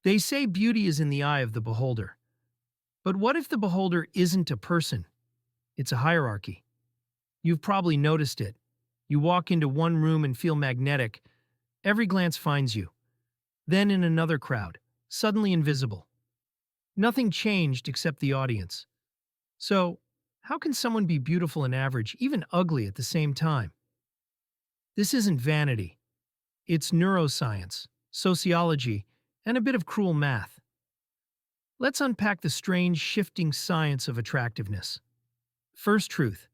They say beauty is in the eye of the beholder. But what if the beholder isn't a person? It's a hierarchy. You've probably noticed it. You walk into one room and feel magnetic. Every glance finds you. Then in another crowd, suddenly invisible. Nothing changed except the audience. So, how can someone be beautiful and average, even ugly at the same time? This isn't vanity. It's neuroscience, sociology, and a bit of cruel math. Let's unpack the strange, shifting science of attractiveness. First truth.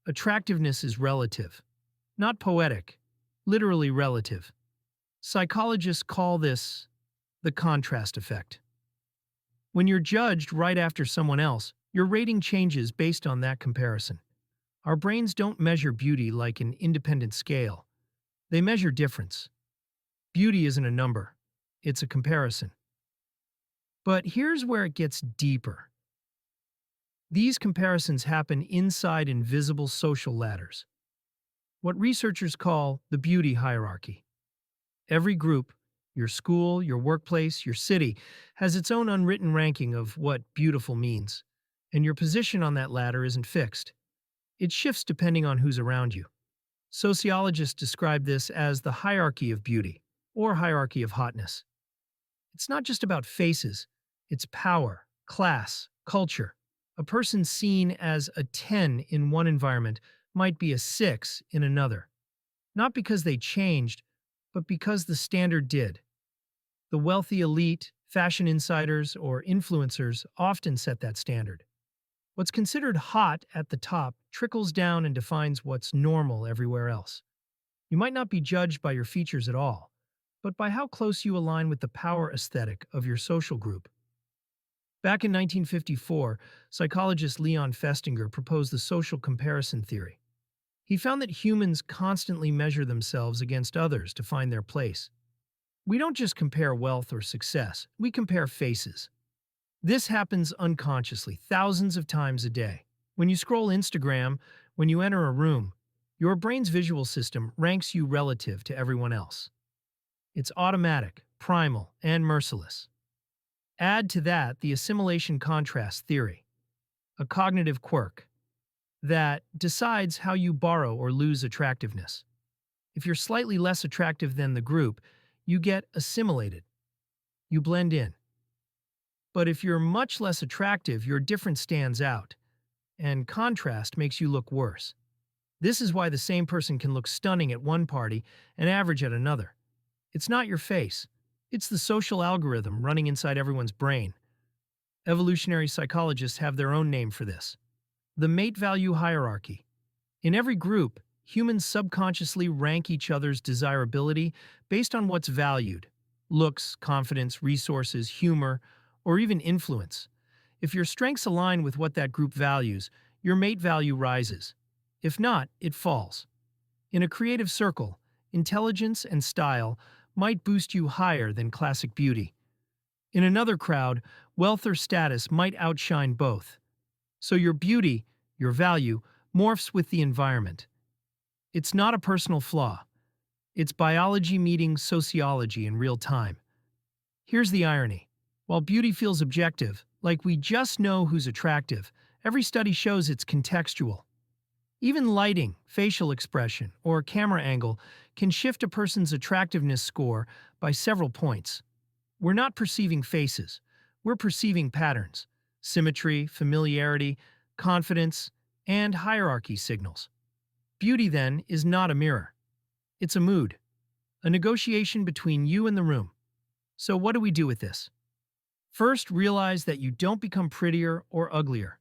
Attractiveness is relative. Not poetic. Literally relative. Psychologists call this the contrast effect. When you're judged right after someone else, your rating changes based on that comparison. Our brains don't measure beauty like an independent scale. They measure difference. Beauty isn't a number. It's a comparison. But here's where it gets deeper. These comparisons happen inside invisible social ladders, what researchers call the beauty hierarchy. Every group, your school, your workplace, your city, has its own unwritten ranking of what beautiful means, and your position on that ladder isn't fixed. It shifts depending on who's around you. Sociologists describe this as the hierarchy of beauty, or hierarchy of hotness. It's not just about faces, it's power, class, culture. A person seen as a 10 in one environment might be a 6 in another. Not because they changed, but because the standard did. The wealthy elite, fashion insiders, or influencers often set that standard. What's considered hot at the top trickles down and defines what's normal everywhere else. You might not be judged by your features at all, but by how close you align with the power aesthetic of your social group. Back in 1954, psychologist Leon Festinger proposed the social comparison theory. He found that humans constantly measure themselves against others to find their place. We don't just compare wealth or success, we compare faces. This happens unconsciously, thousands of times a day. When you scroll Instagram, when you enter a room, your brain's visual system ranks you relative to everyone else. It's automatic, primal, and merciless. Add to that the assimilation contrast theory, a cognitive quirk that decides how you borrow or lose attractiveness. If you're slightly less attractive than the group, you get assimilated. You blend in. But if you're much less attractive, your difference stands out, and contrast makes you look worse. This is why the same person can look stunning at one party and average at another. It's not your face. It's the social algorithm running inside everyone's brain. Evolutionary psychologists have their own name for this. The mate value hierarchy. In every group, humans subconsciously rank each other's desirability based on what's valued: looks, confidence, resources, humor, or even influence. If your strengths align with what that group values, your mate value rises. If not, it falls. In a creative circle, intelligence and style might boost you higher than classic beauty. In another crowd, wealth or status might outshine both. So your beauty, your value, morphs with the environment. It's not a personal flaw. It's biology meeting sociology in real time. Here's the irony. While beauty feels objective, like we just know who's attractive, every study shows it's contextual. Even lighting, facial expression, or camera angle can shift a person's attractiveness score by several points. We're not perceiving faces, we're perceiving patterns, symmetry, familiarity, confidence, and hierarchy signals. Beauty, then, is not a mirror. It's a mood, a negotiation between you and the room. So what do we do with this? First, realize that you don't become prettier or uglier.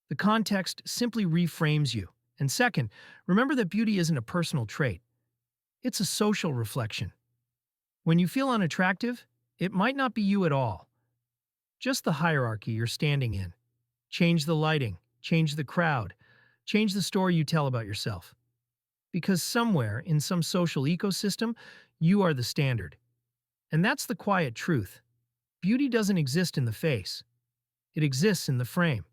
The context simply reframes you. And second, remember that beauty isn't a personal trait. It's a social reflection. When you feel unattractive, it might not be you at all. Just the hierarchy you're standing in. Change the lighting, change the crowd, change the story you tell about yourself. Because somewhere in some social ecosystem, you are the standard. And that's the quiet truth. Beauty doesn't exist in the face. It exists in the frame.